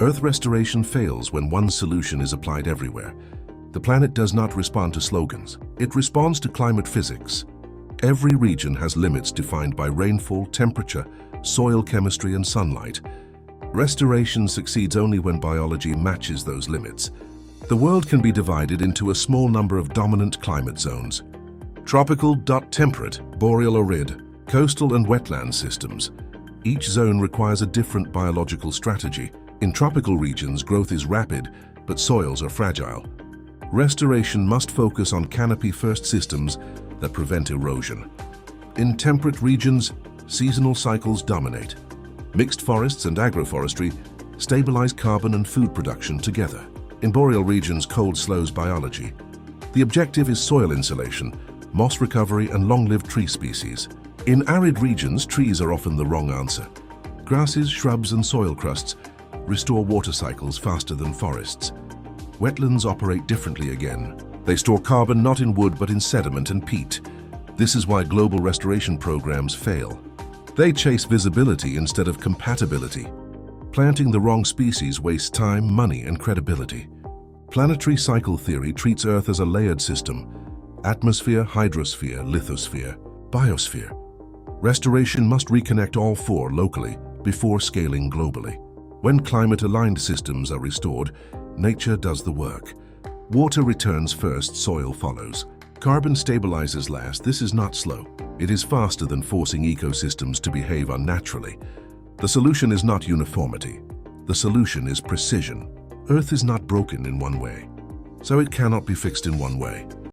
Earth restoration fails when one solution is applied everywhere. The planet does not respond to slogans. It responds to climate physics. Every region has limits defined by rainfall, temperature, soil chemistry, and sunlight. Restoration succeeds only when biology matches those limits. The world can be divided into a small number of dominant climate zones: tropical, temperate, boreal, arid, coastal, and wetland systems. Each zone requires a different biological strategy. In tropical regions, growth is rapid, but soils are fragile. Restoration must focus on canopy-first systems that prevent erosion. In temperate regions, seasonal cycles dominate. Mixed forests and agroforestry stabilize carbon and food production together. In boreal regions, cold slows biology. The objective is soil insulation, moss recovery, and long-lived tree species. In arid regions, trees are often the wrong answer. Grasses, shrubs, and soil crusts restore water cycles faster than forests. Wetlands operate differently again. They store carbon not in wood but in sediment and peat. This is why global restoration programs fail. They chase visibility instead of compatibility. Planting the wrong species wastes time, money, and credibility. Planetary cycle theory treats Earth as a layered system: atmosphere, hydrosphere, lithosphere, biosphere. Restoration must reconnect all four locally before scaling globally. When climate-aligned systems are restored, nature does the work. Water returns first, soil follows. Carbon stabilizes last. This is not slow. It is faster than forcing ecosystems to behave unnaturally. The solution is not uniformity. The solution is precision. Earth is not broken in one way, so it cannot be fixed in one way.